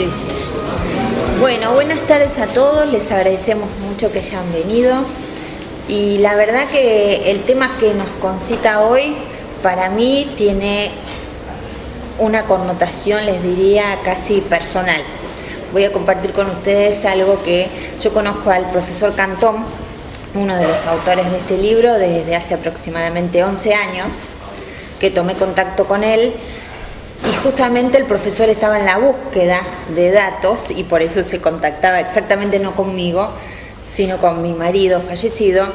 Sí, sí. Bueno, buenas tardes a todos, les agradecemos mucho que hayan venido y la verdad que el tema que nos concita hoy para mí tiene una connotación, les diría, casi personal. Voy a compartir con ustedes algo que yo conozco al profesor Cantón, uno de los autores de este libro, desde hace aproximadamente 11 años, que tomé contacto con él. Y justamente el profesor estaba en la búsqueda de datos y por eso se contactaba exactamente no conmigo, sino con mi marido fallecido.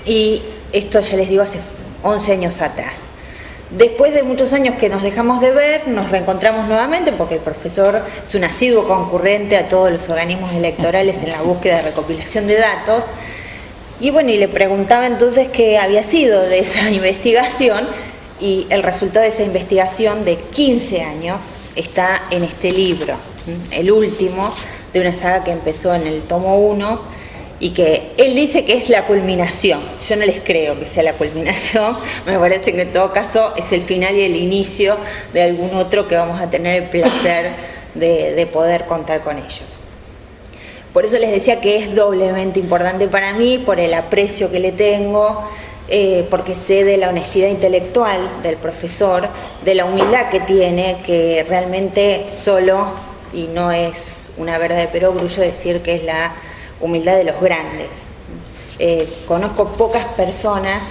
Y esto ya les digo hace 11 años atrás. Después de muchos años que nos dejamos de ver, nos reencontramos nuevamente porque el profesor es un asiduo concurrente a todos los organismos electorales en la búsqueda de recopilación de datos. Y bueno, y le preguntaba entonces qué había sido de esa investigación. Y el resultado de esa investigación de 15 años está en este libro, el último de una saga que empezó en el tomo 1 y que él dice que es la culminación. Yo no les creo que sea la culminación, me parece que en todo caso es el final y el inicio de algún otro que vamos a tener el placer de poder contar con ellos. Por eso les decía que es doblemente importante para mí, por el aprecio que le tengo, porque sé de la honestidad intelectual del profesor, de la humildad que tiene, que realmente solo, y no es una verdad de perogrullo decir que es la humildad de los grandes. Conozco pocas personas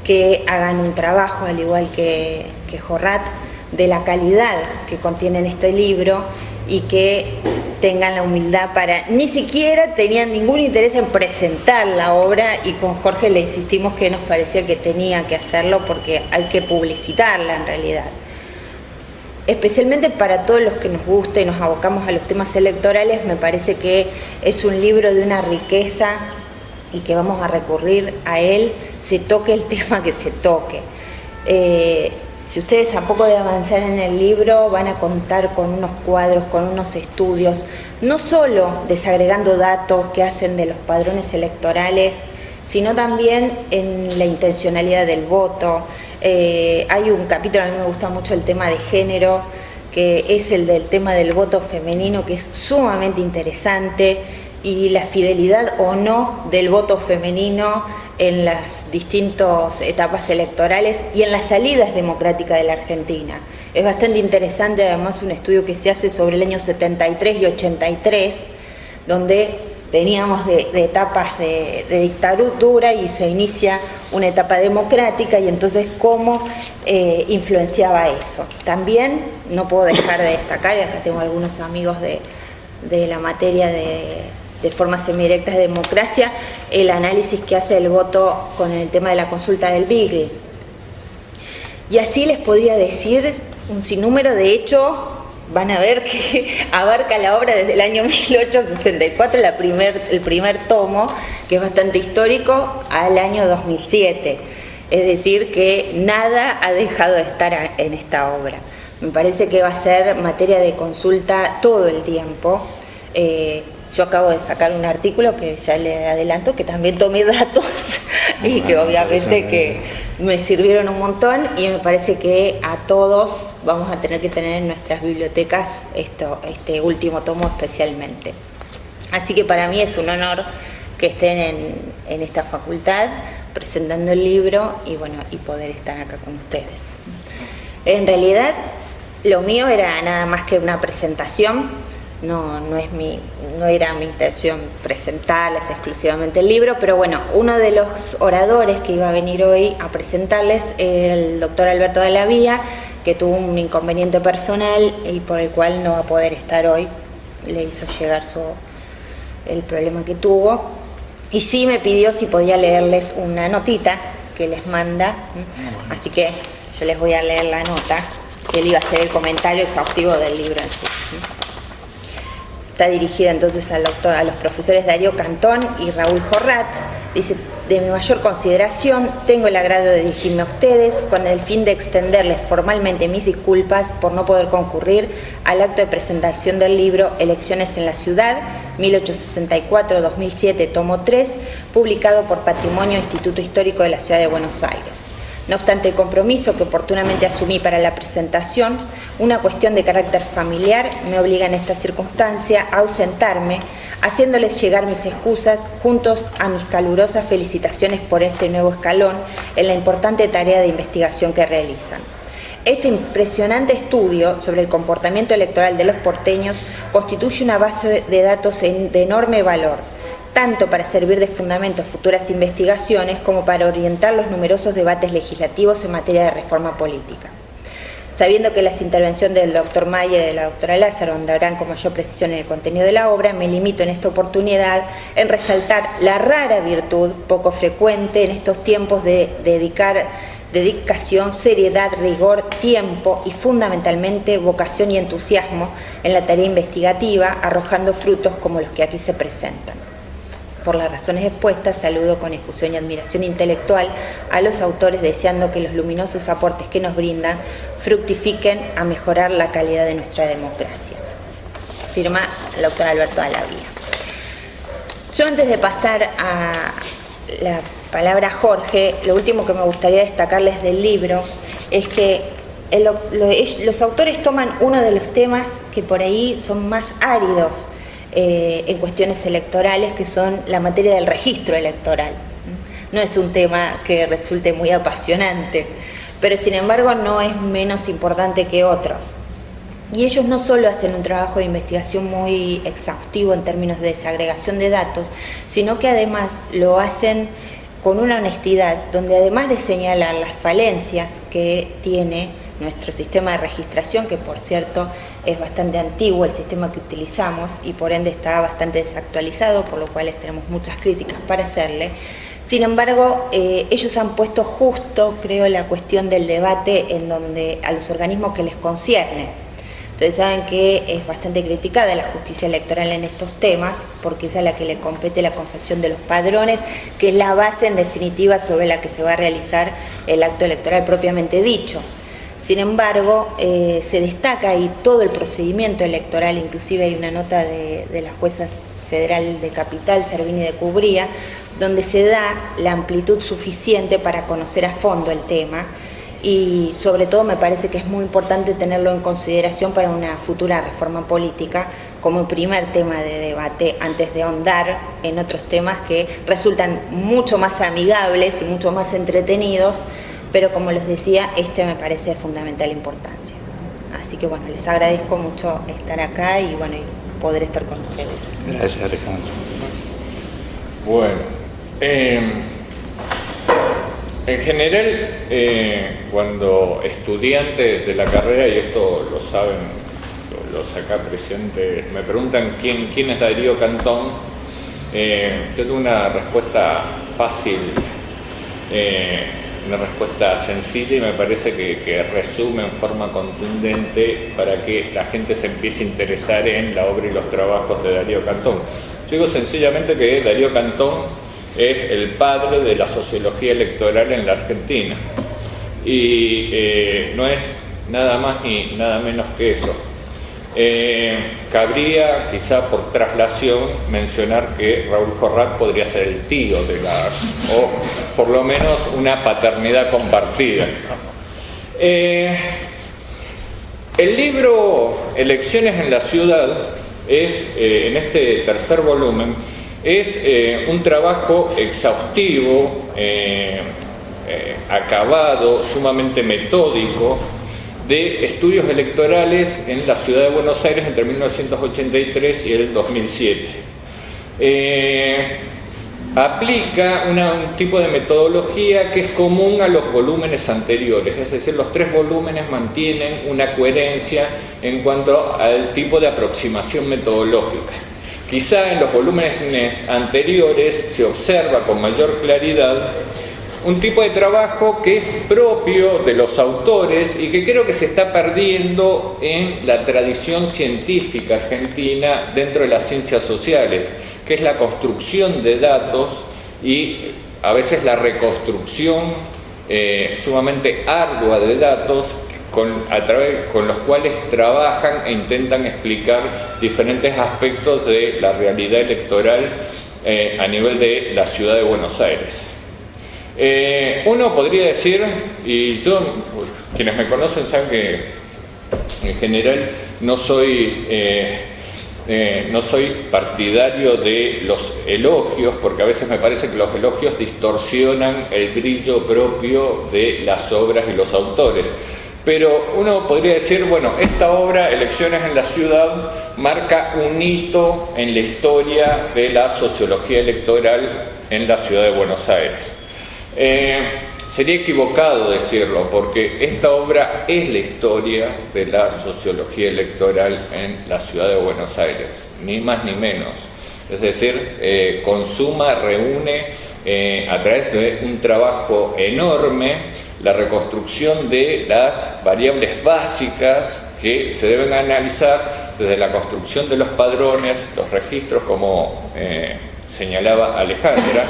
que hagan un trabajo, al igual que Jorrat, de la calidad que contiene en este libro y que tengan la humildad para, ni siquiera tenían ningún interés en presentar la obra, y con Jorge le insistimos que nos parecía que tenía que hacerlo porque hay que publicitarla en realidad. Especialmente para todos los que nos gusta y nos abocamos a los temas electorales, me parece que es un libro de una riqueza y que vamos a recurrir a él, se toque el tema que se toque. Si ustedes a poco de avanzar en el libro van a contar con unos cuadros, con unos estudios, no solo desagregando datos que hacen de los padrones electorales, sino también en la intencionalidad del voto. Hay un capítulo, a mí me gusta mucho el tema de género, que es el del tema del voto femenino, que es sumamente interesante, y la fidelidad o no del voto femenino en las distintas etapas electorales y en las salidas democráticas de la Argentina. Es bastante interesante, además, un estudio que se hace sobre el año 73 y 83, donde veníamos de etapas de dictadura y se inicia una etapa democrática, y entonces cómo influenciaba eso. También no puedo dejar de destacar, y acá tengo algunos amigos de la materia de formas semidirectas de democracia, el análisis que hace el voto con el tema de la consulta del Beagle. Y así les podría decir un sinnúmero. De hecho, van a ver que abarca la obra desde el año 1864, el primer tomo, que es bastante histórico, al año 2007. Es decir, que nada ha dejado de estar en esta obra. Me parece que va a ser materia de consulta todo el tiempo. Yo acabo de sacar un artículo que ya le adelanto, que también tomé datos y que obviamente que me sirvieron un montón, y me parece que a todos vamos a tener que tener en nuestras bibliotecas este último tomo especialmente. Así que para mí es un honor que estén en esta facultad presentando el libro y bueno, y poder estar acá con ustedes. En realidad lo mío era nada más que una presentación. No era mi intención presentarles exclusivamente el libro, pero bueno, uno de los oradores que iba a venir hoy a presentarles era el doctor Alberto de la Vía, que tuvo un inconveniente personal y por el cual no va a poder estar hoy. Le hizo llegar el problema que tuvo, y sí me pidió si podía leerles una notita que les manda, así que yo les voy a leer la nota, que él iba a hacer el comentario exhaustivo del libro en sí. Está dirigida entonces a los profesores Darío Cantón y Raúl Jorrat. Dice: de mi mayor consideración, tengo el agrado de dirigirme a ustedes con el fin de extenderles formalmente mis disculpas por no poder concurrir al acto de presentación del libro Elecciones en la Ciudad, 1864-2007, tomo 3, publicado por Patrimonio Instituto Histórico de la Ciudad de Buenos Aires. No obstante el compromiso que oportunamente asumí para la presentación, una cuestión de carácter familiar me obliga en esta circunstancia a ausentarme, haciéndoles llegar mis excusas juntos a mis calurosas felicitaciones por este nuevo escalón en la importante tarea de investigación que realizan. Este impresionante estudio sobre el comportamiento electoral de los porteños constituye una base de datos de enorme valor, tanto para servir de fundamento a futuras investigaciones como para orientar los numerosos debates legislativos en materia de reforma política. Sabiendo que las intervenciones del doctor Mayer y de la doctora Lázaro ahondarán con mayor precisión en el contenido de la obra, me limito en esta oportunidad en resaltar la rara virtud, poco frecuente en estos tiempos, de dedicación, seriedad, rigor, tiempo y fundamentalmente vocación y entusiasmo en la tarea investigativa, arrojando frutos como los que aquí se presentan. Por las razones expuestas, saludo con efusión y admiración intelectual a los autores, deseando que los luminosos aportes que nos brindan fructifiquen a mejorar la calidad de nuestra democracia. Firma el doctor Alberto Alavía. Yo, antes de pasar a la palabra a Jorge, lo último que me gustaría destacarles del libro es que los autores toman uno de los temas que por ahí son más áridos en cuestiones electorales, que son la materia del registro electoral. No es un tema que resulte muy apasionante, pero sin embargo no es menos importante que otros. Y ellos no solo hacen un trabajo de investigación muy exhaustivo en términos de desagregación de datos, sino que además lo hacen con una honestidad, donde además de señalar las falencias que tiene nuestro sistema de registración, que por cierto es bastante antiguo el sistema que utilizamos y por ende está bastante desactualizado, por lo cual tenemos muchas críticas para hacerle. Sin embargo, ellos han puesto justo, creo, la cuestión del debate en donde a los organismos que les concierne. Ustedes saben que es bastante criticada la justicia electoral en estos temas, porque es a la que le compete la confección de los padrones, que es la base en definitiva sobre la que se va a realizar el acto electoral propiamente dicho. Sin embargo, se destaca ahí todo el procedimiento electoral, inclusive hay una nota de la jueza federal de Capital, Servini de Cubría, donde se da la amplitud suficiente para conocer a fondo el tema, y sobre todo me parece que es muy importante tenerlo en consideración para una futura reforma política como primer tema de debate, antes de ahondar en otros temas que resultan mucho más amigables y mucho más entretenidos, pero como les decía, este me parece de fundamental importancia. Así que bueno, les agradezco mucho estar acá y bueno, y poder estar con ustedes. Gracias, Alejandro. Bueno, en general, cuando estudiantes de la carrera, y esto lo saben los acá presentes, me preguntan quién es Darío Cantón, yo tengo una respuesta fácil, una respuesta sencilla, y me parece que resume en forma contundente para que la gente se empiece a interesar en la obra y los trabajos de Darío Cantón. Yo digo sencillamente que Darío Cantón es el padre de la sociología electoral en la Argentina, y no es nada más ni nada menos que eso. Cabría, quizá por traslación, mencionar que Raúl Jorrat podría ser el tío de o por lo menos una paternidad compartida. El libro Elecciones en la Ciudad es, en este tercer volumen, es un trabajo exhaustivo, acabado, sumamente metódico, de estudios electorales en la ciudad de Buenos Aires entre 1983 y el 2007. Aplica un tipo de metodología que es común a los volúmenes anteriores, es decir, los tres volúmenes mantienen una coherencia en cuanto al tipo de aproximación metodológica. Quizá en los volúmenes anteriores se observa con mayor claridad un tipo de trabajo que es propio de los autores y que creo que se está perdiendo en la tradición científica argentina dentro de las ciencias sociales, que es la construcción de datos y a veces la reconstrucción sumamente ardua de datos con los cuales trabajan e intentan explicar diferentes aspectos de la realidad electoral a nivel de la ciudad de Buenos Aires. Uno podría decir, y yo, quienes me conocen saben que en general no soy partidario de los elogios, porque a veces me parece que los elogios distorsionan el brillo propio de las obras y los autores. Pero uno podría decir, bueno, esta obra, Elecciones en la Ciudad, marca un hito en la historia de la sociología electoral en la ciudad de Buenos Aires. Sería equivocado decirlo, porque esta obra es la historia de la sociología electoral en la ciudad de Buenos Aires, ni más ni menos. Es decir, consuma, reúne a través de un trabajo enorme la reconstrucción de las variables básicas que se deben analizar desde la construcción de los padrones, los registros, como señalaba Alejandra,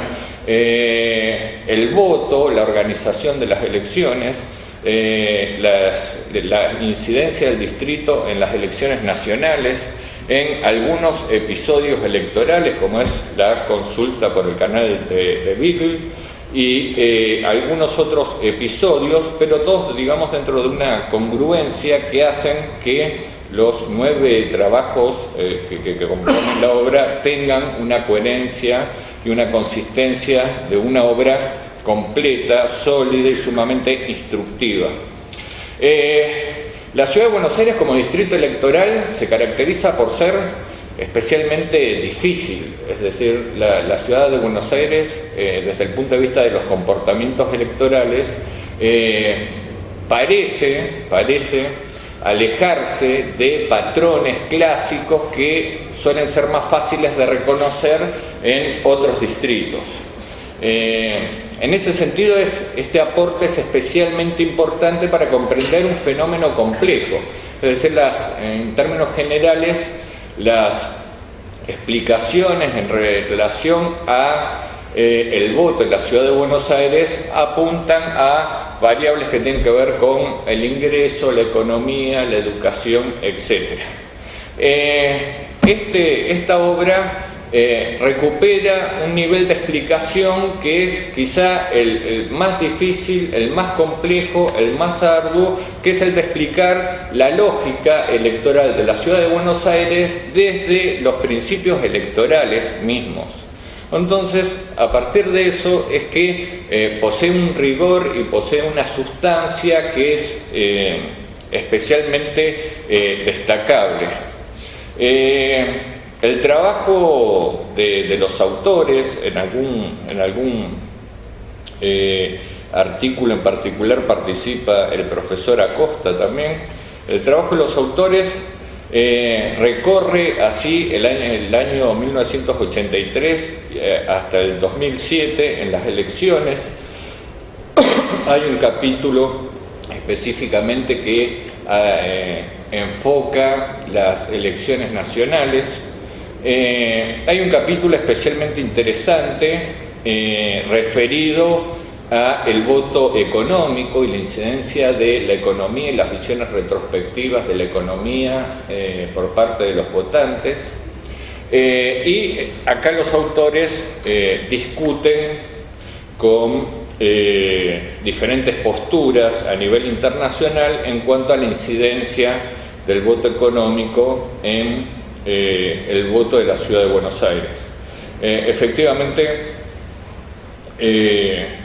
el voto, la organización de las elecciones, la incidencia del distrito en las elecciones nacionales, en algunos episodios electorales, como es la consulta por el canal de Beagle, y algunos otros episodios, pero todos, digamos, dentro de una congruencia que hacen que los 9 trabajos que componen la obra tengan una coherencia y una consistencia de una obra completa, sólida y sumamente instructiva. La ciudad de Buenos Aires como distrito electoral se caracteriza por ser especialmente difícil, es decir, la ciudad de Buenos Aires, desde el punto de vista de los comportamientos electorales, parece alejarse de patrones clásicos que suelen ser más fáciles de reconocer en otros distritos. En ese sentido, este aporte es especialmente importante para comprender un fenómeno complejo, es decir, en términos generales, las explicaciones en relación a el voto en la ciudad de Buenos Aires apuntan a variables que tienen que ver con el ingreso, la economía, la educación, etc. Esta obra recupera un nivel de explicación que es quizá el más difícil, el más complejo, el más arduo, que es el de explicar la lógica electoral de la ciudad de Buenos Aires desde los principios electorales mismos. Entonces, a partir de eso es que posee un rigor y posee una sustancia que es especialmente destacable. El trabajo de los autores, en algún artículo en particular participa el profesor Acosta también, el trabajo de los autores recorre así el año 1983 hasta el 2007 en las elecciones. Hay un capítulo específicamente que enfoca las elecciones nacionales. Hay un capítulo especialmente interesante referido a el voto económico y la incidencia de la economía y las visiones retrospectivas de la economía por parte de los votantes. Y acá los autores discuten con diferentes posturas a nivel internacional en cuanto a la incidencia del voto económico en el voto de la ciudad de Buenos Aires. Efectivamente,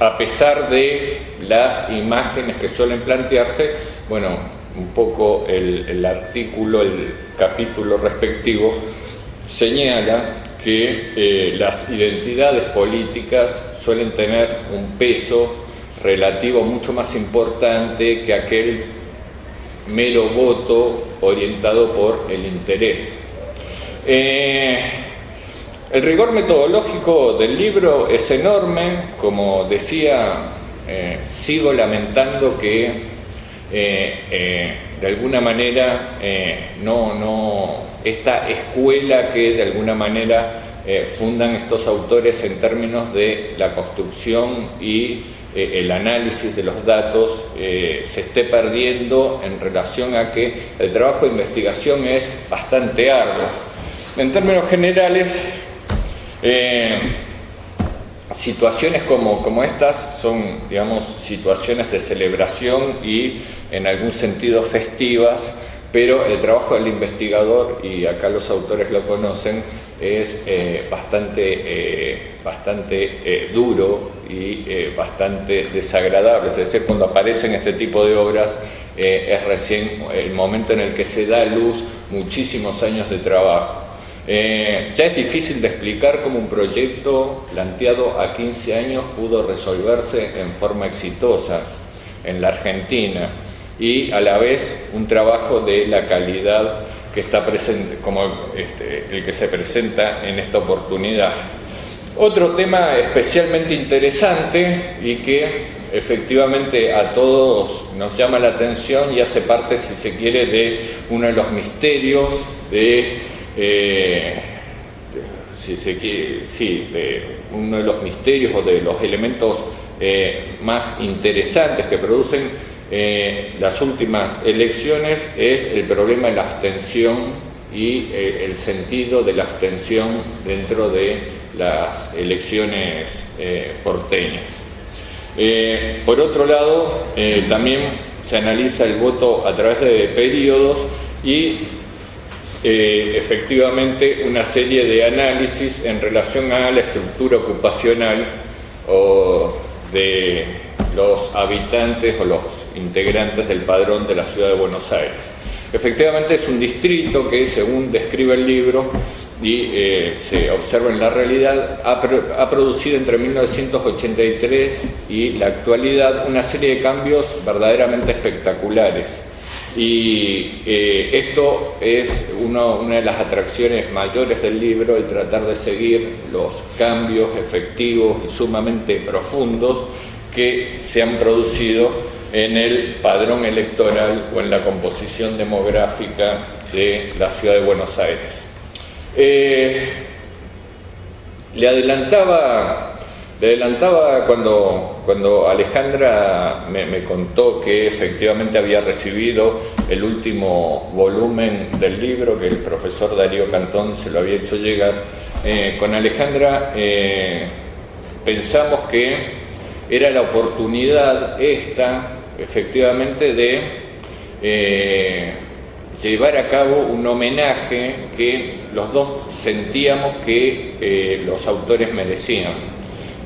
a pesar de las imágenes que suelen plantearse, bueno, un poco el artículo, el capítulo respectivo señala que las identidades políticas suelen tener un peso relativo mucho más importante que aquel mero voto orientado por el interés. El rigor metodológico del libro es enorme, como decía, sigo lamentando que de alguna manera esta escuela que de alguna manera fundan estos autores en términos de la construcción y el análisis de los datos se esté perdiendo en relación a que el trabajo de investigación es bastante arduo. En términos generales, situaciones como estas son, digamos, situaciones de celebración y en algún sentido festivas, pero el trabajo del investigador, y acá los autores lo conocen, es bastante duro y bastante desagradable. Es decir, cuando aparecen este tipo de obras es recién el momento en el que se da a luz muchísimos años de trabajo. Ya es difícil de explicar cómo un proyecto planteado a 15 años pudo resolverse en forma exitosa en la Argentina, y a la vez un trabajo de la calidad que está presente, como el que se presenta en esta oportunidad. Otro tema especialmente interesante y que efectivamente a todos nos llama la atención y hace parte, si se quiere, de uno de los misterios de uno de los misterios o de los elementos más interesantes que producen las últimas elecciones, es el problema de la abstención y el sentido de la abstención dentro de las elecciones porteñas. Por otro lado, también se analiza el voto a través de periodos y efectivamente una serie de análisis en relación a la estructura ocupacional o de los habitantes o los integrantes del padrón de la ciudad de Buenos Aires. Efectivamente es un distrito que, según describe el libro y se observa en la realidad, ha producido entre 1983 y la actualidad una serie de cambios verdaderamente espectaculares. Y esto es una de las atracciones mayores del libro, el tratar de seguir los cambios efectivos y sumamente profundos que se han producido en el padrón electoral o en la composición demográfica de la ciudad de Buenos Aires. Le adelantaba cuando Alejandra me contó que efectivamente había recibido el último volumen del libro, que el profesor Darío Cantón se lo había hecho llegar. Con Alejandra pensamos que era la oportunidad esta, efectivamente, de llevar a cabo un homenaje que los dos sentíamos que los autores merecían.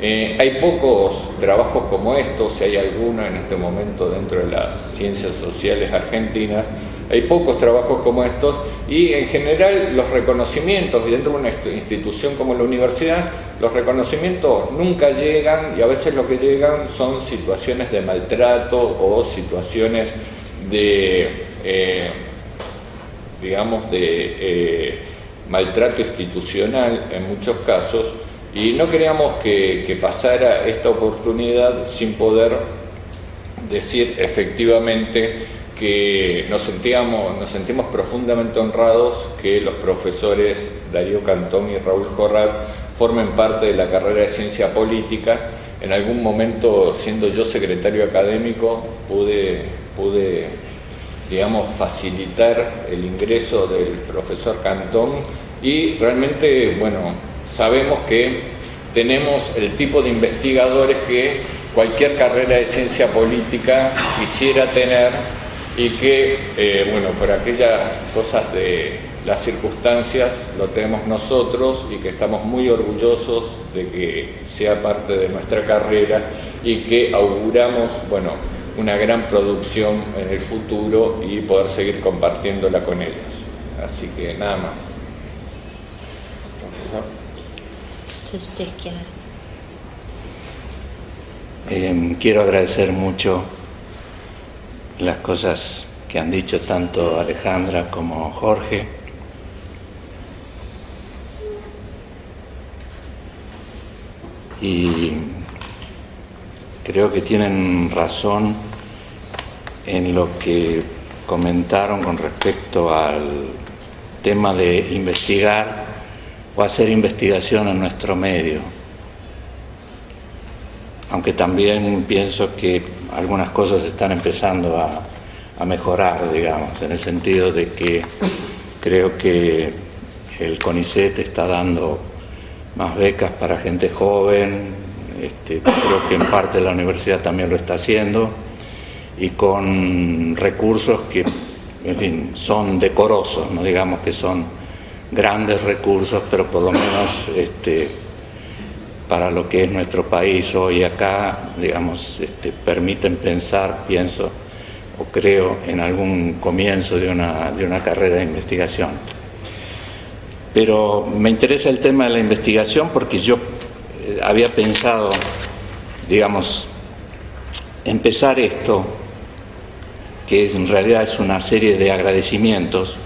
Hay pocos trabajos como estos, si hay alguno en este momento dentro de las ciencias sociales argentinas, hay pocos trabajos como estos, y en general los reconocimientos, y dentro de una institución como la universidad, los reconocimientos nunca llegan, y a veces lo que llegan son situaciones de maltrato o situaciones de, maltrato institucional en muchos casos, y no queríamos que pasara esta oportunidad sin poder decir efectivamente que nos sentimos profundamente honrados que los profesores Darío Cantón y Raúl Jorrat formen parte de la carrera de Ciencia Política. En algún momento, siendo yo secretario académico, pude digamos, facilitar el ingreso del profesor Cantón, y realmente, bueno, sabemos que tenemos el tipo de investigadores que cualquier carrera de ciencia política quisiera tener, y que, bueno, por aquellas cosas de las circunstancias lo tenemos nosotros, y que estamos muy orgullosos de que sea parte de nuestra carrera, y que auguramos, bueno, una gran producción en el futuro y poder seguir compartiéndola con ellos. Así que nada más. Profesor. Si ustedes quieren. Quiero agradecer mucho las cosas que han dicho tanto Alejandra como Jorge. Y creo que tienen razón en lo que comentaron con respecto al tema de investigar o hacer investigación en nuestro medio. Aunque también pienso que algunas cosas están empezando a mejorar, digamos, en el sentido de que creo que el CONICET está dando más becas para gente joven, creo que en parte la universidad también lo está haciendo, y con recursos que, en fin, son decorosos, no digamos que son grandes recursos, pero por lo menos para lo que es nuestro país hoy acá, digamos, permiten pensar, pienso o creo, en algún comienzo de una carrera de investigación. Pero me interesa el tema de la investigación porque yo había pensado, digamos, empezar esto, que en realidad es una serie de agradecimientos,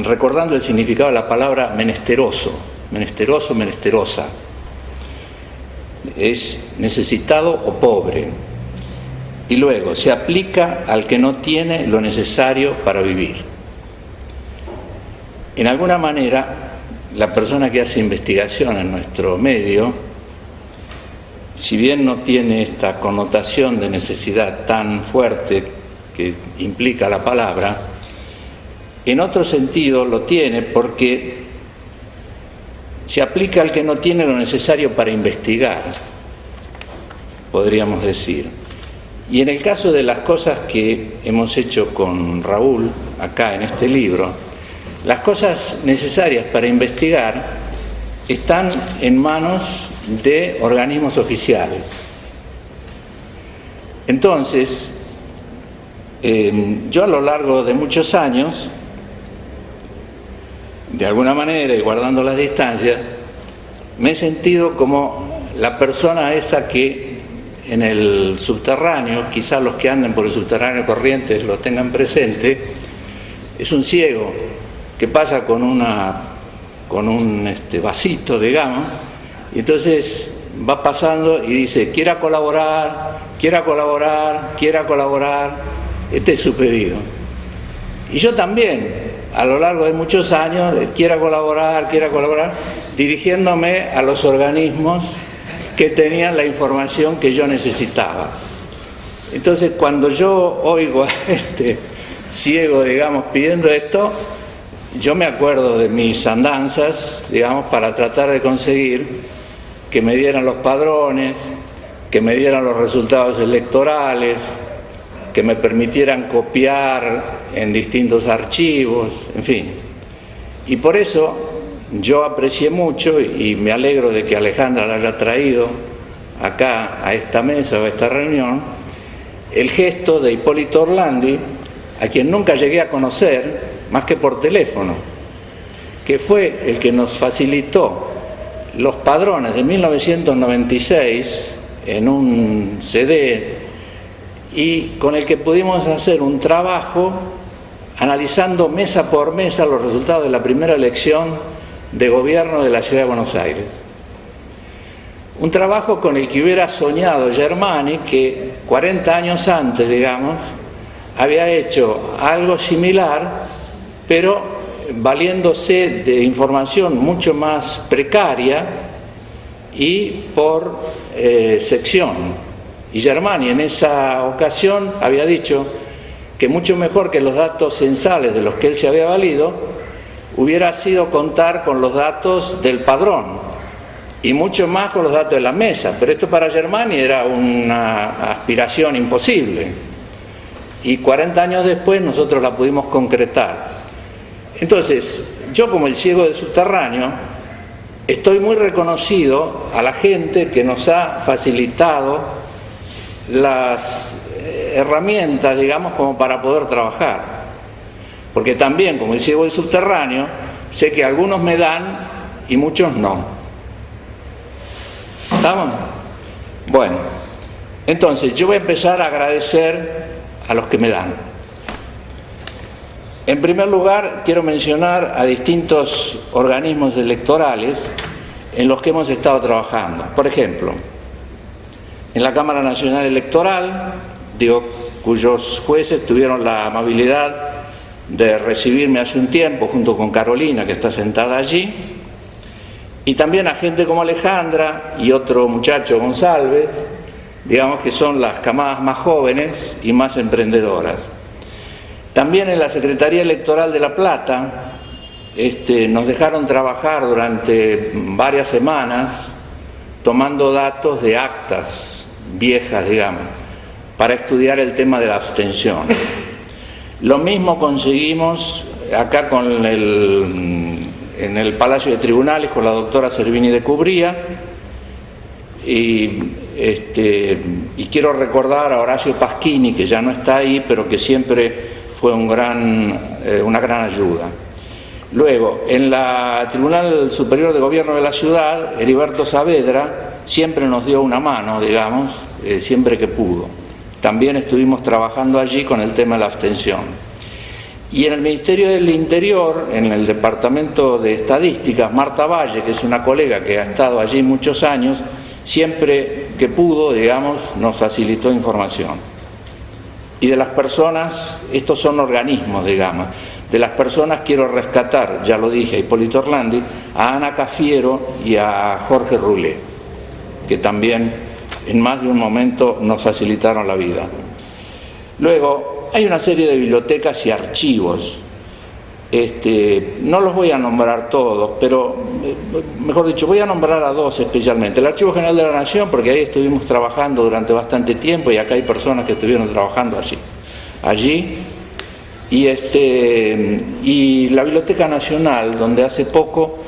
recordando el significado de la palabra menesteroso, menesteroso, menesterosa. Es necesitado o pobre. Y luego, se aplica al que no tiene lo necesario para vivir. En alguna manera, la persona que hace investigación en nuestro medio, si bien no tiene esta connotación de necesidad tan fuerte que implica la palabra, en otro sentido lo tiene porque se aplica al que no tiene lo necesario para investigar, podríamos decir. Y en el caso de las cosas que hemos hecho con Raúl, acá en este libro, las cosas necesarias para investigar están en manos de organismos oficiales. Entonces, yo a lo largo de muchos años, de alguna manera y guardando las distancias, me he sentido como la persona esa que en el subterráneo, quizás los que anden por el subterráneo Corrientes lo tengan presente, es un ciego que pasa con un vasito, digamos, y entonces va pasando y dice: quiera colaborar, quiera colaborar, quiera colaborar, este es su pedido. Y yo también, a lo largo de muchos años, quiera colaborar, dirigiéndome a los organismos que tenían la información que yo necesitaba. Entonces, cuando yo oigo a este ciego, digamos, pidiendo esto, yo me acuerdo de mis andanzas, digamos, para tratar de conseguir que me dieran los padrones, que me dieran los resultados electorales, que me permitieran copiar en distintos archivos, en fin. Y por eso yo aprecié mucho, y me alegro de que Alejandra la haya traído acá a esta mesa o a esta reunión, el gesto de Hipólito Orlandi, a quien nunca llegué a conocer más que por teléfono, que fue el que nos facilitó los padrones de 1996 en un CD, y con el que pudimos hacer un trabajo analizando mesa por mesa los resultados de la primera elección de gobierno de la Ciudad de Buenos Aires. Un trabajo con el que hubiera soñado Germani, que 40 años antes, digamos, había hecho algo similar, pero valiéndose de información mucho más precaria y por sección. Y Germani en esa ocasión había dicho que mucho mejor que los datos censales de los que él se había valido hubiera sido contar con los datos del padrón y mucho más con los datos de la mesa, pero esto para Germani era una aspiración imposible, y 40 años después nosotros la pudimos concretar. Entonces, yo como el ciego del subterráneo estoy muy reconocido a la gente que nos ha facilitado las herramientas, digamos, como para poder trabajar. Porque también, como el ciego del subterráneo, sé que algunos me dan y muchos no. ¿Estamos? Bueno, entonces yo voy a empezar a agradecer a los que me dan. En primer lugar, quiero mencionar a distintos organismos electorales en los que hemos estado trabajando. Por ejemplo, en la Cámara Nacional Electoral, cuyos jueces tuvieron la amabilidad de recibirme hace un tiempo, junto con Carolina, que está sentada allí, y también a gente como Alejandra y otro muchacho, González, digamos que son las camadas más jóvenes y más emprendedoras. También en la Secretaría Electoral de La Plata, nos dejaron trabajar durante varias semanas tomando datos de actas viejas, digamos, para estudiar el tema de la abstención. Lo mismo conseguimos acá en el Palacio de Tribunales con la doctora Servini de Cubría, y quiero recordar a Horacio Paschini, que ya no está ahí, pero que siempre fue una gran ayuda. Luego, en la Tribunal Superior de Gobierno de la Ciudad, Heriberto Saavedra siempre nos dio una mano, digamos, siempre que pudo. También estuvimos trabajando allí con el tema de la abstención. Y en el Ministerio del Interior, en el Departamento de Estadísticas, Marta Valle, que es una colega que ha estado allí muchos años, siempre que pudo, digamos, nos facilitó información. Y de las personas, estos son organismos, digamos, de las personas quiero rescatar, ya lo dije, a Hipólito Orlandi, a Ana Cafiero y a Jorge Rulé, que también en más de un momento nos facilitaron la vida. Luego, hay una serie de bibliotecas y archivos. No los voy a nombrar todos, pero, mejor dicho, voy a nombrar a dos especialmente. El Archivo General de la Nación, porque ahí estuvimos trabajando durante bastante tiempo y acá hay personas que estuvieron trabajando allí. Y la Biblioteca Nacional, donde hace poco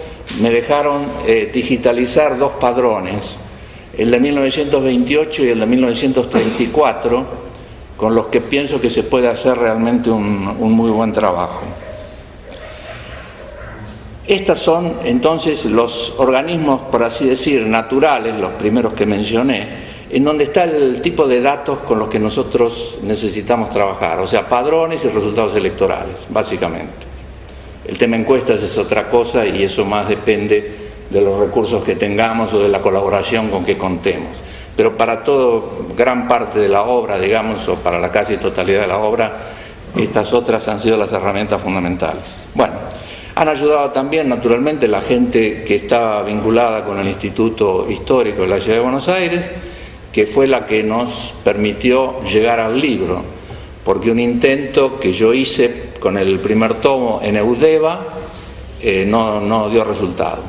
me dejaron digitalizar dos padrones, el de 1928 y el de 1934, con los que pienso que se puede hacer realmente un muy buen trabajo. Estos son entonces los organismos, por así decir, naturales, los primeros que mencioné, en donde está el tipo de datos con los que nosotros necesitamos trabajar, o sea, padrones y resultados electorales, básicamente. El tema encuestas es otra cosa y eso más depende de los recursos que tengamos o de la colaboración con que contemos. Pero para gran parte de la obra, digamos, o para la casi totalidad de la obra, estas otras han sido las herramientas fundamentales. Bueno, han ayudado también, naturalmente, la gente que estaba vinculada con el Instituto Histórico de la Ciudad de Buenos Aires, que fue la que nos permitió llegar al libro, porque un intento que yo hice con el primer tomo en Eudeva no dio resultado.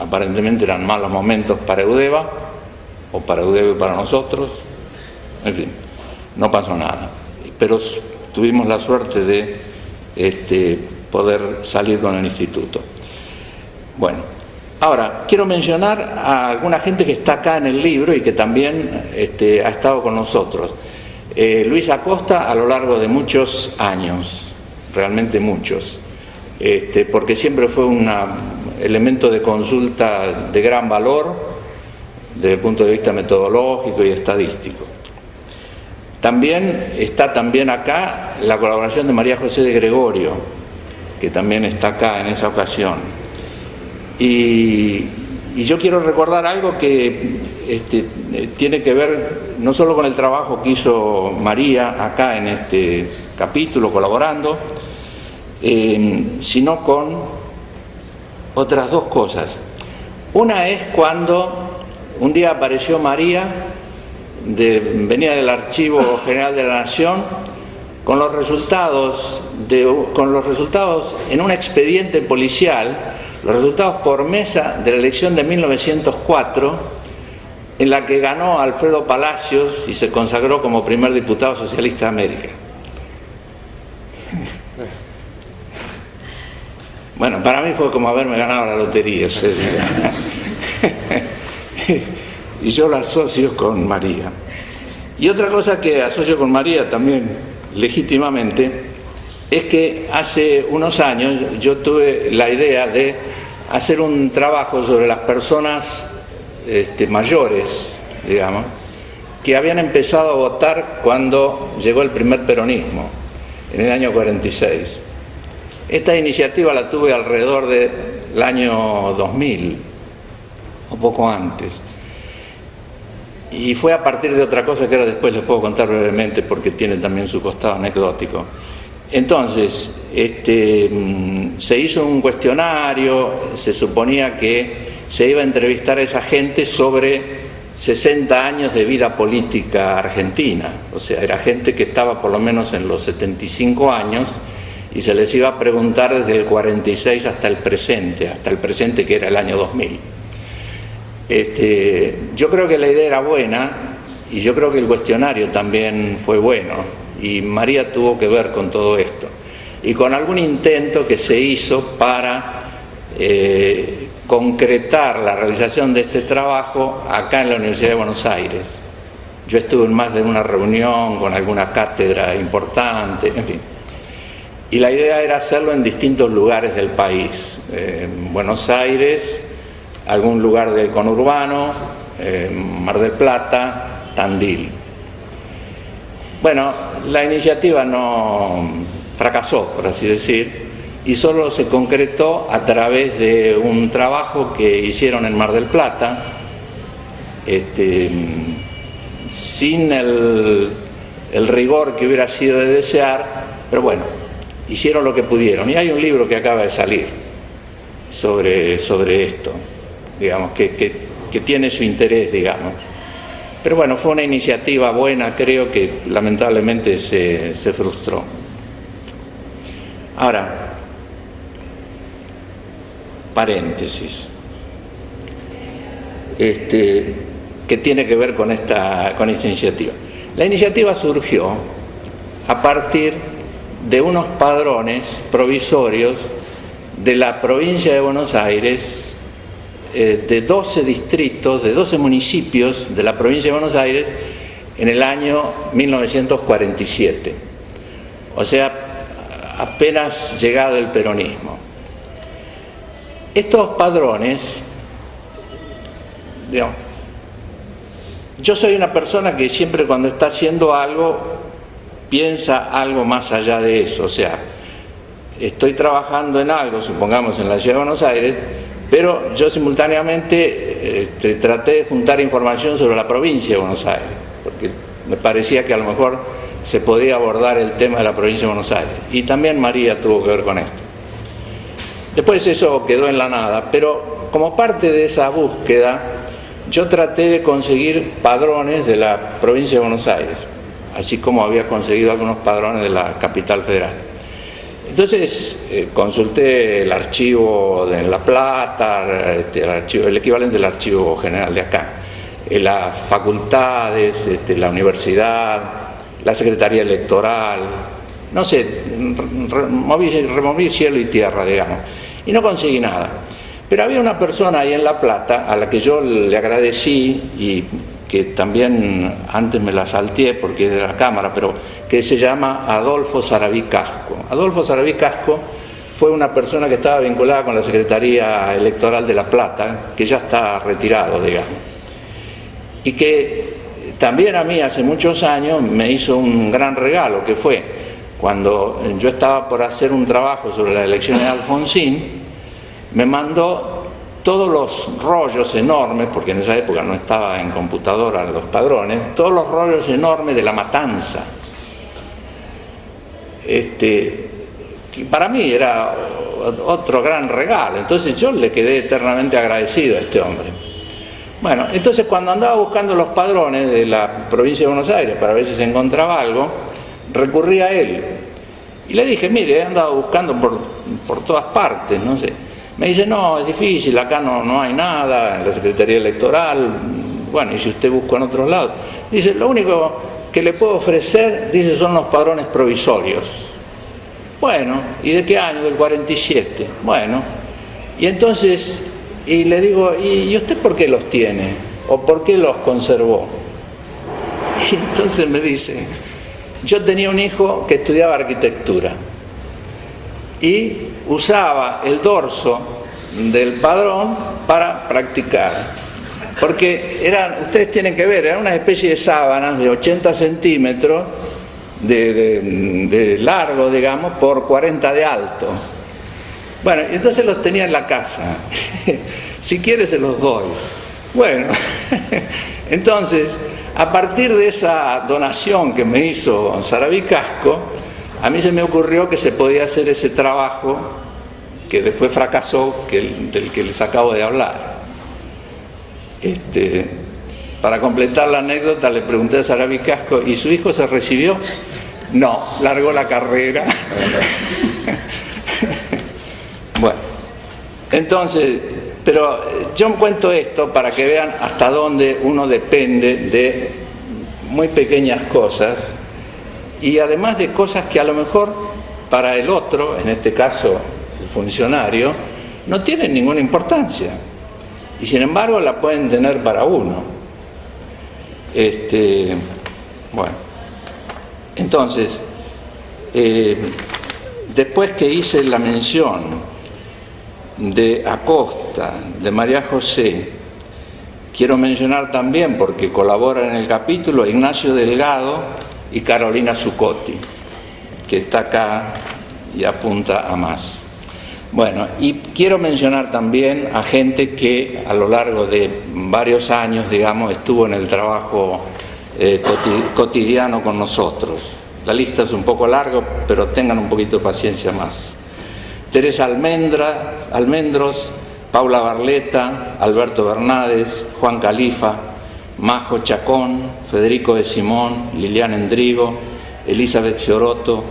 Aparentemente eran malos momentos para Eudeva, o para Eudeva y para nosotros, en fin, no pasó nada. Pero tuvimos la suerte de poder salir con el instituto. Bueno, ahora, quiero mencionar a alguna gente que está acá en el libro y que también ha estado con nosotros. Luis Acosta a lo largo de muchos años, realmente muchos, porque siempre fue un elemento de consulta de gran valor desde el punto de vista metodológico y estadístico. También está acá la colaboración de María José de Gregorio, que también está acá en esa ocasión. Y yo quiero recordar algo que tiene que ver no solo con el trabajo que hizo María acá en este capítulo colaborando, sino con otras dos cosas. Una es cuando un día apareció María, venía del Archivo General de la Nación, con los resultados en un expediente policial, los resultados por mesa de la elección de 1904, en la que ganó Alfredo Palacios y se consagró como primer diputado socialista de América. Bueno, para mí fue como haberme ganado la lotería. Y yo la asocio con María. Y otra cosa que asocio con María también legítimamente es que hace unos años yo tuve la idea de hacer un trabajo sobre las personas mayores, digamos, que habían empezado a votar cuando llegó el primer peronismo, en el año 46. Esta iniciativa la tuve alrededor del año 2000, o poco antes. Y fue a partir de otra cosa que ahora después les puedo contar brevemente porque tiene también su costado anecdótico. Entonces, se hizo un cuestionario, se suponía que se iba a entrevistar a esa gente sobre 60 años de vida política argentina. O sea, era gente que estaba por lo menos en los 75 años y se les iba a preguntar desde el 46 hasta el presente que era el año 2000. Yo creo que la idea era buena y yo creo que el cuestionario también fue bueno, y María tuvo que ver con todo esto y con algún intento que se hizo para concretar la realización de este trabajo acá en la Universidad de Buenos Aires. Yo estuve en más de una reunión con alguna cátedra importante, en fin. Y la idea era hacerlo en distintos lugares del país. Buenos Aires, algún lugar del conurbano, Mar del Plata, Tandil. Bueno, la iniciativa no fracasó, por así decir, y solo se concretó a través de un trabajo que hicieron en Mar del Plata, sin el rigor que hubiera sido de desear, pero bueno, hicieron lo que pudieron. Y hay un libro que acaba de salir sobre esto, digamos, que tiene su interés, digamos. Pero bueno, fue una iniciativa buena, creo que lamentablemente se frustró. Ahora, paréntesis, que tiene que ver con esta iniciativa. La iniciativa surgió a partir de unos padrones provisorios de la provincia de Buenos Aires, de 12 distritos, de 12 municipios de la provincia de Buenos Aires en el año 1947, o sea, apenas llegado el peronismo. Estos padrones, digamos, yo soy una persona que siempre cuando está haciendo algo piensa algo más allá de eso, o sea, estoy trabajando en algo, supongamos en la Ciudad de Buenos Aires, pero yo simultáneamente traté de juntar información sobre la provincia de Buenos Aires, porque me parecía que a lo mejor se podía abordar el tema de la provincia de Buenos Aires, y también María tuvo que ver con esto. Después eso quedó en la nada, pero como parte de esa búsqueda, yo traté de conseguir padrones de la provincia de Buenos Aires, así como había conseguido algunos padrones de la capital federal. Entonces consulté el archivo de La Plata, el equivalente del archivo general de acá, las facultades, la universidad, la secretaría electoral, no sé, removí cielo y tierra, digamos, y no conseguí nada. Pero había una persona ahí en La Plata a la que yo le agradecí y que también antes me la salteé porque es de la Cámara, pero que se llama Adolfo Sarabí Casco. Adolfo Sarabí Casco fue una persona que estaba vinculada con la Secretaría Electoral de La Plata, que ya está retirado, digamos, y que también a mí hace muchos años me hizo un gran regalo, que fue cuando yo estaba por hacer un trabajo sobre las elecciones de Alfonsín, me mandó todos los rollos enormes, porque en esa época no estaba en computadora los padrones, todos los rollos enormes de La Matanza. Que para mí era otro gran regalo, entonces yo le quedé eternamente agradecido a este hombre. Bueno, entonces cuando andaba buscando los padrones de la provincia de Buenos Aires para ver si se encontraba algo, recurrí a él y le dije, mire, he andado buscando por todas partes, no sé. Me dice, no, es difícil, acá no hay nada, en la Secretaría Electoral, bueno, y si usted busca en otros lados. Dice, lo único que le puedo ofrecer, dice, son los padrones provisorios. Bueno, ¿y de qué año? Del 47. Bueno, y entonces, y le digo, ¿y usted por qué los tiene? ¿O por qué los conservó? Y entonces me dice, yo tenía un hijo que estudiaba arquitectura y usaba el dorso del padrón para practicar, porque ustedes tienen que ver, eran una especie de sábanas de 80 centímetros de largo, digamos, por 40 de alto. Bueno, entonces los tenía en la casa. Si quiere se los doy. Bueno, entonces, a partir de esa donación que me hizo Sarabí Casco, a mí se me ocurrió que se podía hacer ese trabajo que después fracasó, del que les acabo de hablar. Para completar la anécdota, le pregunté a Sarabí Casco, ¿y su hijo se recibió? No, largó la carrera. Bueno, entonces, pero yo cuento esto para que vean hasta dónde uno depende de muy pequeñas cosas, y además de cosas que a lo mejor para el otro, en este caso el funcionario, no tienen ninguna importancia, y sin embargo la pueden tener para uno. Bueno, entonces, después que hice la mención de Acosta, de María José, quiero mencionar también, porque colaboran en el capítulo, Ignacio Delgado y Carolina Zuccotti, que está acá y apunta a más. Bueno, y quiero mencionar también a gente que a lo largo de varios años, digamos, estuvo en el trabajo cotidiano con nosotros. La lista es un poco larga, pero tengan un poquito de paciencia más. Teresa Almendros, Paula Barletta, Alberto Bernades, Juan Califa, Majo Chacón, Federico de Simón, Liliana Endrigo, Elizabeth Fiorotto,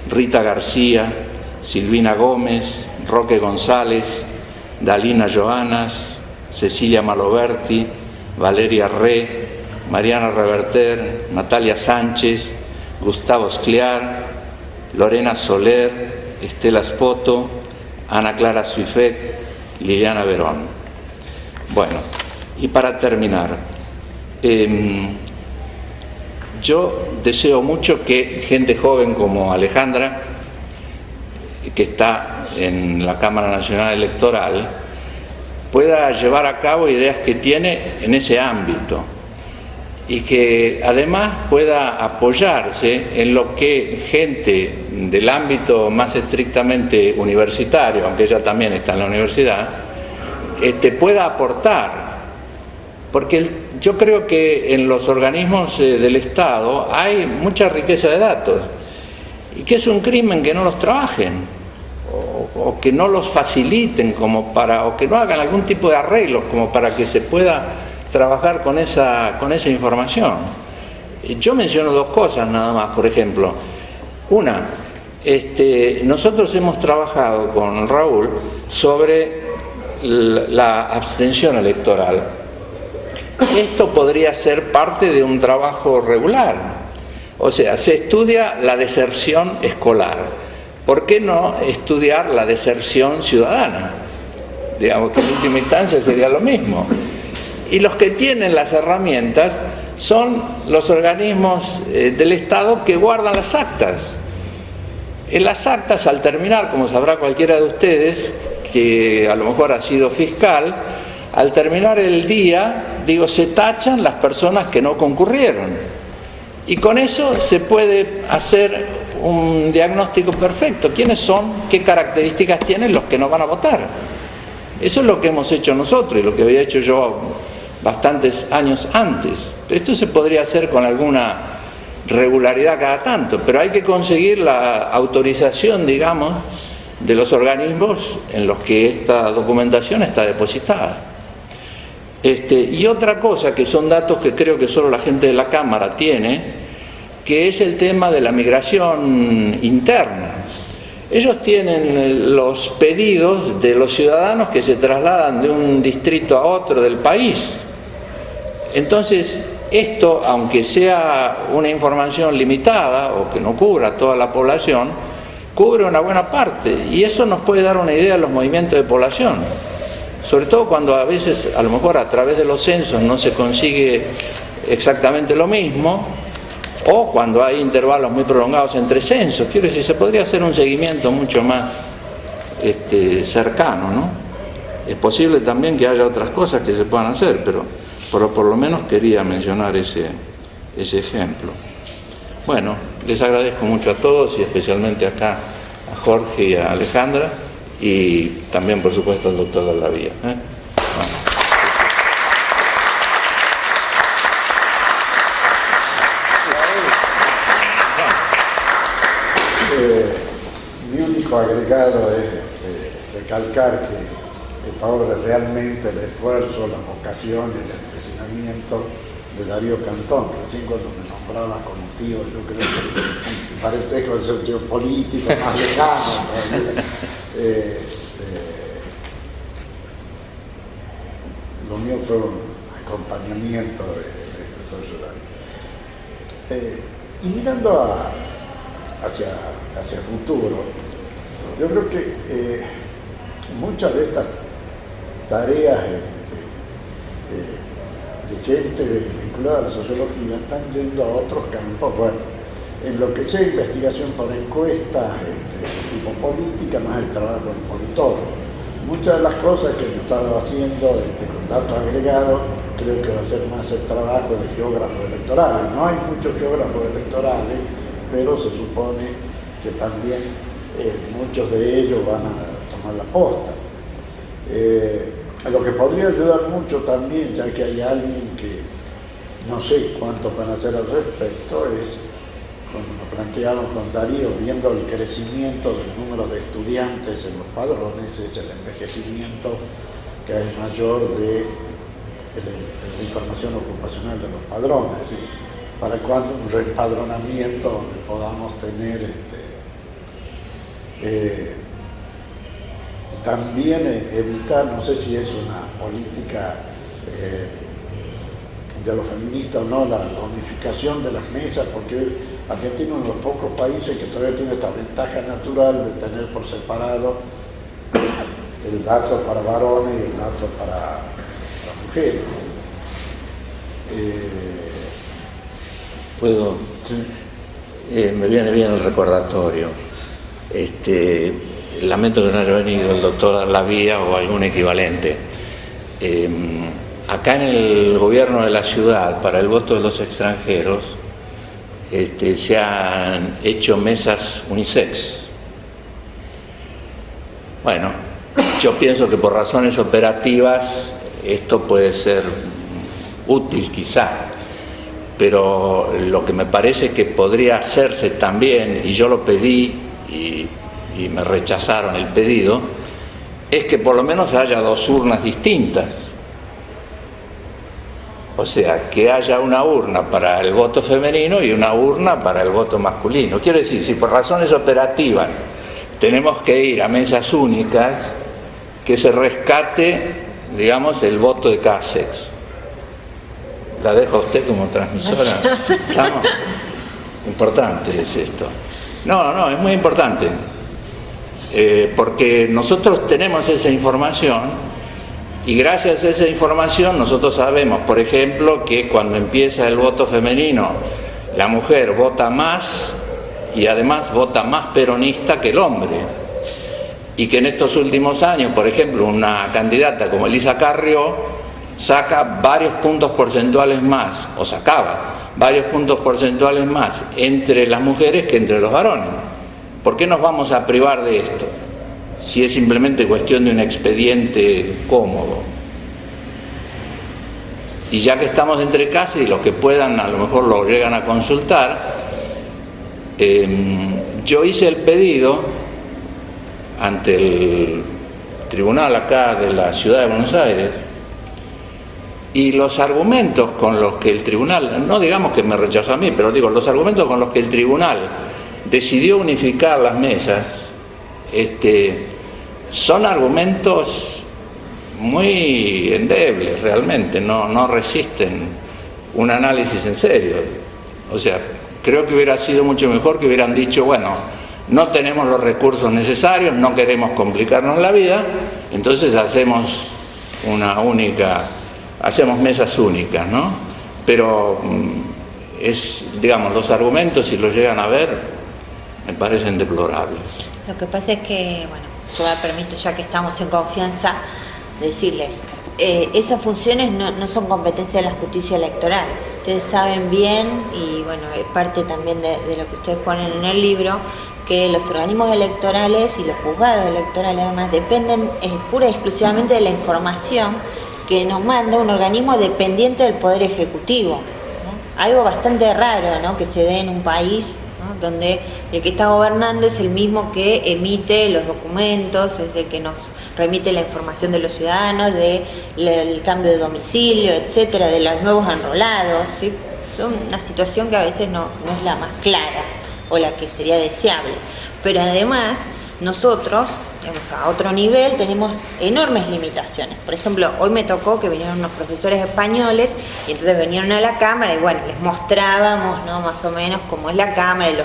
Rita García, Silvina Gómez, Roque González, Dalina Joanas, Cecilia Maloberti, Valeria Re, Mariana Reverter, Natalia Sánchez, Gustavo Scliar, Lorena Soler, Estela Spoto, Ana Clara Suifet, Liliana Verón. Bueno, y para terminar, yo deseo mucho que gente joven como Alejandra, que está en la Cámara Nacional Electoral, pueda llevar a cabo ideas que tiene en ese ámbito, y que además pueda apoyarse en lo que gente del ámbito más estrictamente universitario, aunque ella también está en la universidad, pueda aportar. Porque yo creo que en los organismos del Estado hay mucha riqueza de datos, y que es un crimen que no los trabajen, o que no los faciliten o que no hagan algún tipo de arreglos como para que se pueda trabajar con esa información. Yo menciono dos cosas nada más. Por ejemplo, una, nosotros hemos trabajado con Raúl sobre la abstención electoral. Esto podría ser parte de un trabajo regular, o sea, se estudia la deserción escolar. ¿Por qué no estudiar la deserción ciudadana? Digamos que en última instancia sería lo mismo. Y los que tienen las herramientas son los organismos del Estado que guardan las actas. En las actas, al terminar, como sabrá cualquiera de ustedes, que a lo mejor ha sido fiscal, al terminar el día, se tachan las personas que no concurrieron. Y con eso se puede hacer un diagnóstico perfecto. ¿Quiénes son? ¿Qué características tienen los que no van a votar? Eso es lo que hemos hecho nosotros y lo que había hecho yo bastantes años antes. Esto se podría hacer con alguna regularidad cada tanto, pero hay que conseguir la autorización, digamos, de los organismos en los que esta documentación está depositada. Y otra cosa, que son datos que creo que solo la gente de la Cámara tiene, que es el tema de la migración interna. Ellos tienen los pedidos de los ciudadanos que se trasladan de un distrito a otro del país. Entonces, esto, aunque sea una información limitada o que no cubra toda la población, cubre una buena parte, y eso nos puede dar una idea de los movimientos de población, sobre todo cuando a veces, a lo mejor a través de los censos no se consigue exactamente lo mismo, o cuando hay intervalos muy prolongados entre censos. Quiero decir, se podría hacer un seguimiento mucho más cercano, ¿no? Es posible también que haya otras cosas que se puedan hacer, pero por lo menos quería mencionar ese ejemplo. Bueno, les agradezco mucho a todos, y especialmente acá a Jorge y a Alejandra, y también por supuesto al doctor Dallavía. Bueno. Mi único agregado es recalcar que todo realmente el esfuerzo, la vocación y el empecinamiento de Darío Cantón. Recién cuando me nombraba como tío, yo creo que parentesco en el sentido político más lejano. Lo mío fue un acompañamiento de y mirando hacia el futuro, yo creo que muchas de estas tareas de gente vinculada a la sociología están yendo a otros campos. Bueno, en lo que sea investigación por encuestas, tipo política, más el trabajo en politólogo. Muchas de las cosas que hemos estado haciendo con datos agregados, creo que va a ser más el trabajo de geógrafos electorales. No hay muchos geógrafos electorales, pero se supone que también muchos de ellos van a tomar la posta. Lo que podría ayudar mucho también, ya que hay alguien que no sé cuántos van a hacer al respecto, es, como lo plantearon con Darío, viendo el crecimiento del número de estudiantes en los padrones, es el envejecimiento que es mayor de la información ocupacional de los padrones, ¿sí? Para cuando un reempadronamiento donde podamos tener también evitar, no sé si es una política de los feministas o no, la unificación de las mesas, porque Argentina es uno de los pocos países que todavía tiene esta ventaja natural de tener por separado el dato para varones y el dato para mujeres. ¿Puedo? Sí. Me viene bien el recordatorio. Lamento que no haya venido el doctor Lavía o algún equivalente. Acá en el gobierno de la ciudad, para el voto de los extranjeros, se han hecho mesas unisex. Bueno, yo pienso que por razones operativas esto puede ser útil quizá, pero lo que me parece que podría hacerse también, y yo lo pedí y me rechazaron el pedido, es que por lo menos haya dos urnas distintas. O sea, que haya una urna para el voto femenino y una urna para el voto masculino. Quiero decir, si por razones operativas tenemos que ir a mesas únicas, que se rescate, digamos, el voto de cada sexo. La dejo a usted como transmisora. ¿Estamos? Importante es esto. No, es muy importante. Porque nosotros tenemos esa información y gracias a esa información nosotros sabemos, por ejemplo, que cuando empieza el voto femenino la mujer vota más y además vota más peronista que el hombre, y que en estos últimos años, por ejemplo, una candidata como Elisa Carrió saca varios puntos porcentuales más, o sacaba varios puntos porcentuales más entre las mujeres que entre los varones. ¿Por qué nos vamos a privar de esto? Si es simplemente cuestión de un expediente cómodo. Y ya que estamos entre casa y los que puedan a lo mejor lo llegan a consultar, yo hice el pedido ante el tribunal acá de la ciudad de Buenos Aires, y los argumentos con los que el tribunal, no digamos que me rechazó a mí, pero digo, los argumentos con los que el tribunal decidió unificar las mesas, son argumentos muy endebles realmente, no resisten un análisis en serio. O sea, creo que hubiera sido mucho mejor que hubieran dicho, bueno, no tenemos los recursos necesarios, no queremos complicarnos la vida, entonces hacemos mesas únicas, ¿no? Pero digamos, los argumentos, si los llegan a ver, me parecen deplorables. Lo que pasa es que, bueno, yo me permito, ya que estamos en confianza, decirles, esas funciones no son competencia de la justicia electoral. Ustedes saben bien, y bueno, es parte también de lo que ustedes ponen en el libro, que los organismos electorales y los juzgados electorales además dependen pura y exclusivamente de la información que nos manda un organismo dependiente del Poder Ejecutivo, ¿no? Algo bastante raro, ¿no?, que se dé en un país, ¿no?, donde el que está gobernando es el mismo que emite los documentos, es el que nos remite la información de los ciudadanos, del cambio de domicilio, etcétera, de los nuevos enrolados, ¿sí? Es una situación que a veces no es la más clara. o la que sería deseable. Pero además, nosotros, digamos, a otro nivel, tenemos enormes limitaciones. Por ejemplo, hoy me tocó que vinieron unos profesores españoles y entonces vinieron a la cámara y bueno, les mostrábamos, ¿no?, más o menos cómo es la cámara y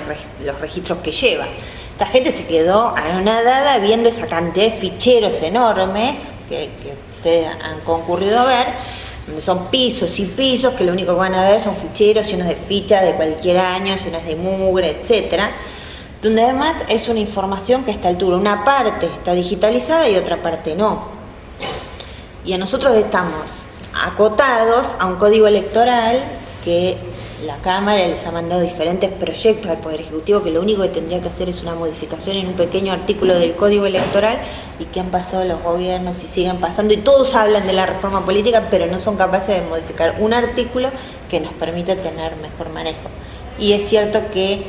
los registros que lleva. Esta gente se quedó anonadada viendo esa cantidad de ficheros enormes que ustedes han concurrido a ver, donde son pisos y pisos, que lo único que van a ver son ficheros llenos de fichas de cualquier año, llenas de mugre, etcétera, donde además es una información que a esta altura una parte está digitalizada y otra parte no. Y a nosotros estamos acotados a un código electoral que la Cámara les ha mandado diferentes proyectos al Poder Ejecutivo, que lo único que tendría que hacer es una modificación en un pequeño artículo del Código Electoral, y que han pasado los gobiernos y siguen pasando, y todos hablan de la reforma política, pero no son capaces de modificar un artículo que nos permita tener mejor manejo. Y es cierto que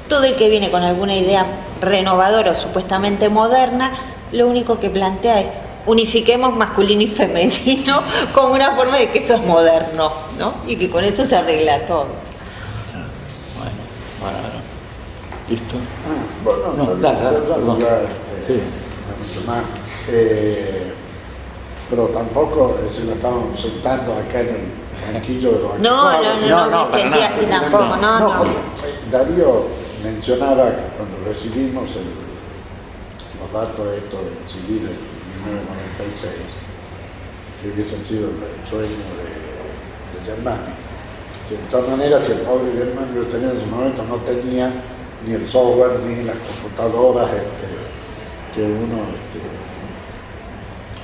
todo el que viene con alguna idea renovadora o supuestamente moderna, lo único que plantea es unifiquemos masculino y femenino con una forma de que eso es moderno, ¿no? Y que con eso se arregla todo. Bueno, ¿listo? Bueno, no, perdón. Sí. Mucho más. Pero tampoco se la estaban sentando acá en el banquillo de los acusados. No, me sentía así tampoco, no. Porque Darío mencionaba que cuando recibimos los datos estos del CD del 1996, que hubiesen sido el sueño de Germani. De todas maneras, si el pobre Germán lo tenía en su momento, no tenía ni el software ni las computadoras que uno,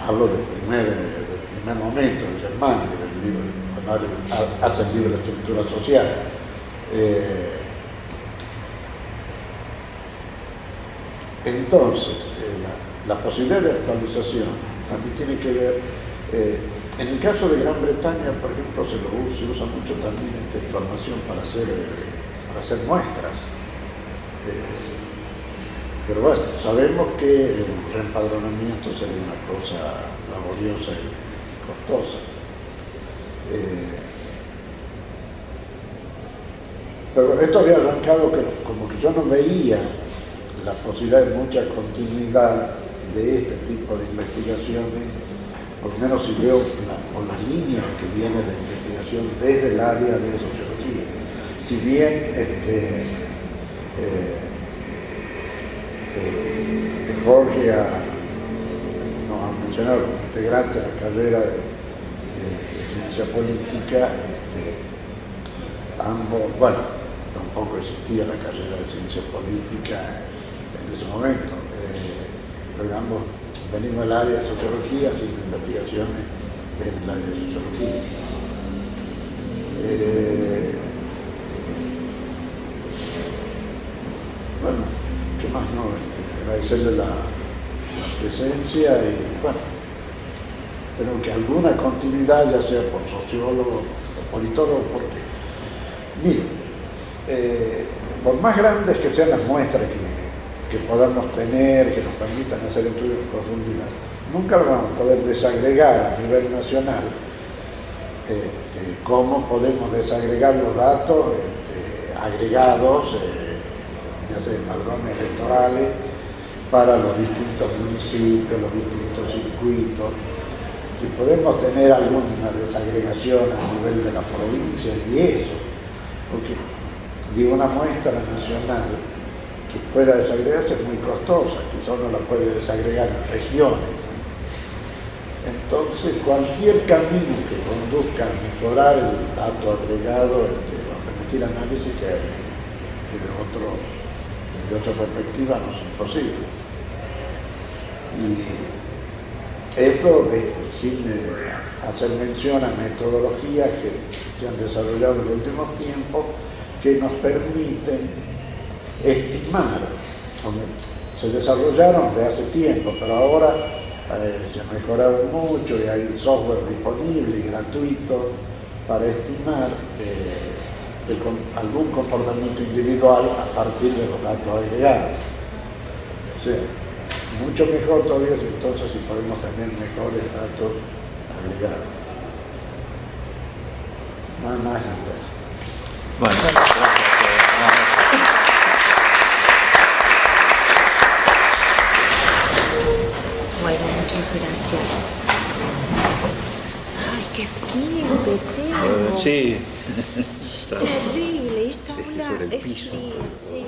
hablo del primer momento de Germán, del libro, cuando hace el libro de estructura social. Entonces, la posibilidad de actualización también tiene que ver. En el caso de Gran Bretaña, por ejemplo, se usa mucho también esta información para hacer muestras. Pero bueno, sabemos que el reempadronamiento sería una cosa laboriosa y costosa. Pero esto había arrancado que como que yo no veía la posibilidad de mucha continuidad de este tipo de investigaciones, por lo menos si veo por las líneas que viene la investigación desde el área de sociología. Si bien Jorge nos ha mencionado como integrante de la carrera de ciencia política, ambos, bueno, tampoco existía la carrera de ciencia política en ese momento, pero ambos venimos del área de sociología, haciendo investigaciones en el área de sociología. Bueno, ¿qué más no? Agradecerle la presencia y bueno, espero que alguna continuidad, ya sea por sociólogo o politólogo, porque, miren, por más grandes que sean las muestras que podamos tener, que nos permitan hacer estudios en profundidad, nunca lo vamos a poder desagregar a nivel nacional, cómo podemos desagregar los datos agregados, ya sea en padrones electorales, para los distintos municipios, los distintos circuitos. Si podemos tener alguna desagregación a nivel de la provincia y eso, porque digo, una muestra nacional que pueda desagregarse es muy costosa, quizá uno la puede desagregar en regiones. Entonces, cualquier camino que conduzca a mejorar el dato agregado va a permitir análisis que de otra perspectiva no son posibles. Y esto sin hacer mención a metodologías que se han desarrollado en los últimos tiempos que nos permiten estimar, se desarrollaron de hace tiempo, pero ahora se ha mejorado mucho y hay software disponible y gratuito para estimar algún comportamiento individual a partir de los datos agregados. O sea, mucho mejor todavía entonces si podemos tener mejores datos agregados. Nada más y gracias. Bueno, gracias. Sí. Terrible, y esta Teje ola sobre el es piso. fría, sí.